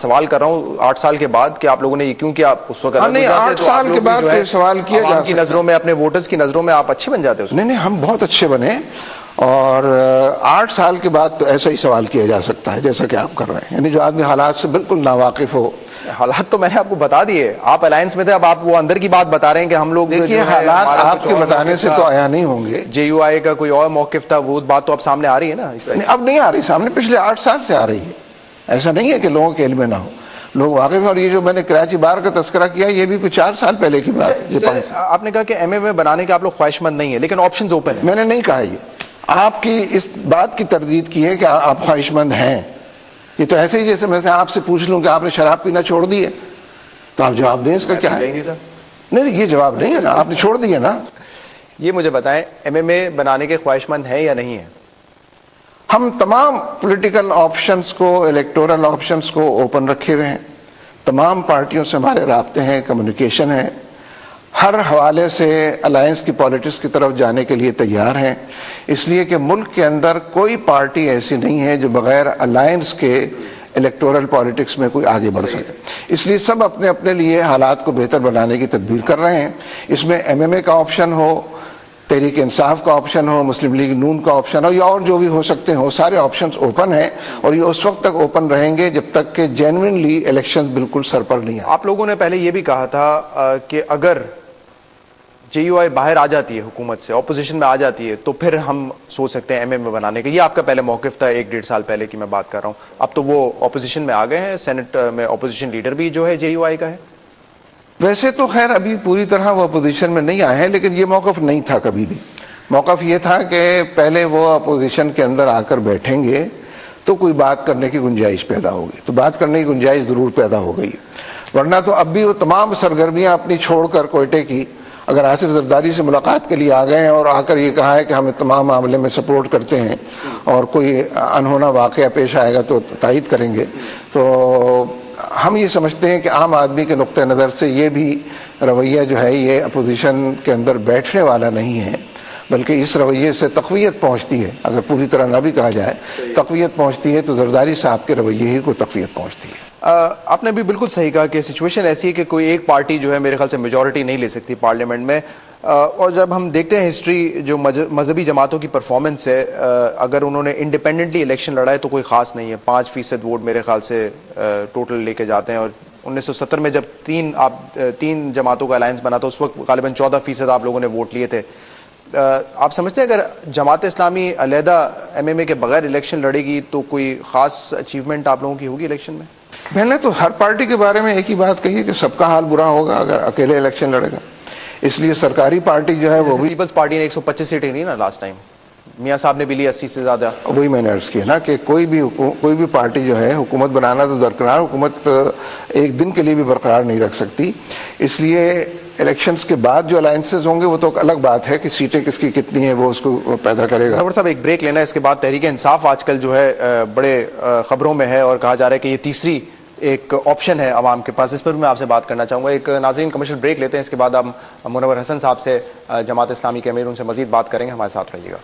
سوال کر رہا ہوں 8 سال کے بعد کہ آپ لوگوں نے یہ کیوں کیا اس وقت؟ نہیں 8 سال کے بعد سوال کیا جا کی نظروں میں، اپنے ووٹرز کی نظروں میں آپ اچھے بن جاتے ہو؟ نہیں ہم بہت اچھے بنے، اور 8 سال کے بعد تو ایسا ہی سوال کیا جا سکتا ہے جیسا کہ آپ کر رہے ہیں، یعنی جو آدمی حالات سے بالکل ناواقف ہو۔ حالات تو میں نے آپ کو بتا دیے، آپ الائنس میں تھے، اب آپ وہ اندر کی بات بتا رہے ہیں کہ ہم لوگ دیکھیے حالات آپ کے بتانے سے تو آیا نہیں ہوں گے۔ جے یو آئی کا کوئی اور موقف تھا، وہ بات تو اب سامنے آ رہی ہے نا؟ اب نہیں آ رہی سامنے، پچھلے 8 سال سے آ رہی ہے، ایسا نہیں ہے کہ لوگوں کے علم میں نہ ہو، لوگ واقف ہیں۔ اور یہ جو میں نے کراچی بار کا تذکرہ کیا یہ بھی کوئی 4 سال پہلے کی بات ہے۔ آپ نے کہا کہ ایم اے میں بنانے کے آپ لوگ خواہش مند نہیں ہیں، لیکن آپشنز اوپن ہیں۔ میں نے نہیں کہا، یہ آپ کی اس بات کی تردید کی ہے کہ آپ خواہش مند ہیں۔ یہ تو ایسے ہی جیسے میں سے آپ سے پوچھ لوں کہ آپ نے شراب پینا چھوڑ دی ہے، تو آپ جواب دیں اس کا کیا ہے؟ نہیں یہ جواب نہیں ہے نا، آپ نے چھوڑ دی ہے نا۔ یہ مجھے بتائیں ایم ایم اے بنانے کے خواہش مند ہیں یا نہیں ہیں؟ ہم تمام پولیٹیکل آپشنز کو، الیکٹورل آپشنز کو اوپن رکھے ہوئے ہیں، تمام پارٹیوں سے ہمارے رابطے ہیں، کمیونیکیشن ہے، ہر حوالے سے الائنس کی پالیٹکس کی طرف جانے کے لیے تیار ہیں، اس لیے کہ ملک کے اندر کوئی پارٹی ایسی نہیں ہے جو بغیر الائنس کے الیکٹورل پالیٹکس میں کوئی آگے بڑھ سکے، اس لیے سب اپنے اپنے لیے حالات کو بہتر بنانے کی تدبیر کر رہے ہیں۔ اس میں ایم ایم اے کا آپشن ہو، تحریک انصاف کا آپشن ہو، مسلم لیگ نون کا آپشن ہو، یا اور جو بھی ہو سکتے ہیں، وہ سارے آپشنز اوپن ہیں، اور یہ اس وقت تک اوپن رہیں گے جب تک کہ جینوئنلی الیکشن بالکل سر پر نہیں آئے۔ آپ لوگوں نے پہلے یہ بھی کہا تھا کہ اگر جے یو آئی باہر آ جاتی ہے، حکومت سے اپوزیشن میں آ جاتی ہے، تو پھر ہم سوچ سکتے ہیں ایم ایم اے بنانے کا۔ یہ آپ کا پہلے موقف تھا 1-1.5 سال پہلے کی میں بات کر رہا ہوں۔ اب تو وہ اپوزیشن میں آ گئے ہیں، سینٹ میں اپوزیشن لیڈر بھی جو ہے جے یو آئی کا ہے۔ ویسے تو خیر ابھی پوری طرح وہ اپوزیشن میں نہیں آئے ہیں، لیکن یہ موقف نہیں تھا کبھی بھی۔ موقف یہ تھا کہ پہلے وہ اپوزیشن کے اندر آ کر بیٹھیں گے تو کوئی بات کرنے کی گنجائش پیدا ہوگی، تو بات کرنے کی گنجائش ضرور پیدا ہو گئی، ورنہ تو اب بھی وہ تمام سرگرمیاں اپنی چھوڑ کر کوئٹے کی اگر آصف زرداری سے ملاقات کے لیے آ گئے ہیں اور آ کر یہ کہا ہے کہ ہم تمام معاملے میں سپورٹ کرتے ہیں اور کوئی انہونا واقعہ پیش آئے گا تو تائید کریں گے، تو ہم یہ سمجھتے ہیں کہ عام آدمی کے نقطہ نظر سے یہ بھی رویہ جو ہے یہ اپوزیشن کے اندر بیٹھنے والا نہیں ہے، بلکہ اس رویے سے تقویت پہنچتی ہے، اگر پوری طرح نہ بھی کہا جائے تقویت پہنچتی ہے، تو زرداری صاحب کے رویے ہی کو تقویت پہنچتی ہے۔ آپ نے بھی بالکل صحیح کہا کہ سچویشن ایسی ہے کہ کوئی ایک پارٹی جو ہے میرے خیال سے میجورٹی نہیں لے سکتی پارلیمنٹ میں، اور جب ہم دیکھتے ہیں ہسٹری جو مذہبی جماعتوں کی پرفارمنس ہے، اگر انہوں نے انڈیپینڈنٹلی الیکشن لڑا ہے تو کوئی خاص نہیں ہے، 5% ووٹ میرے خیال سے ٹوٹل لے کے جاتے ہیں، اور 1970 میں جب 3 جماعتوں کا الائنس بنا تو اس وقت غالباً 14% آپ لوگوں نے ووٹ لیے تھے۔ آپ سمجھتے ہیں اگر جماعت اسلامی علیحدہ ایم ایم اے کے بغیر الیکشن لڑے گی تو کوئی خاص اچیومنٹ آپ لوگوں کی ہوگی الیکشن میں؟ میں نے تو ہر پارٹی کے بارے میں ایک ہی بات کہی ہے کہ سب کا حال برا ہوگا اگر اکیلے الیکشن لڑے گا، اس لیے سرکاری پارٹی جو ہے وہ بھی، پیپلز پارٹی نے 125 سیٹیں لی نا لاسٹ ٹائم، میاں صاحب نے بھی لی 80 سے زیادہ۔ وہی میں نے عرض کیا نا کہ کوئی بھی پارٹی جو ہے حکومت بنانا تو درکنار، حکومت ایک دن کے لیے بھی برقرار نہیں رکھ سکتی، اس لیے الیکشنز کے بعد جو الائنسز ہوں گے وہ تو ایک الگ بات ہے کہ سیٹیں کس کی کتنی ہیں وہ اس کو پیدا کرے گا۔ ڈاکٹر صاحب ایک بریک لینا ہے، اس کے بعد تحریک انصاف آج کل جو ہے بڑے خبروں میں ہے اور کہا جا رہا ہے کہ یہ تیسری ایک آپشن ہے عوام کے پاس، اس پر بھی میں آپ سے بات کرنا چاہوں گا۔ ایک ناظرین کمرشل بریک لیتے ہیں، اس کے بعد ہم منور حسن صاحب سے جماعت اسلامی کے امیر ان سے مزید بات کریں گے، ہمارے ساتھ رہیے گا۔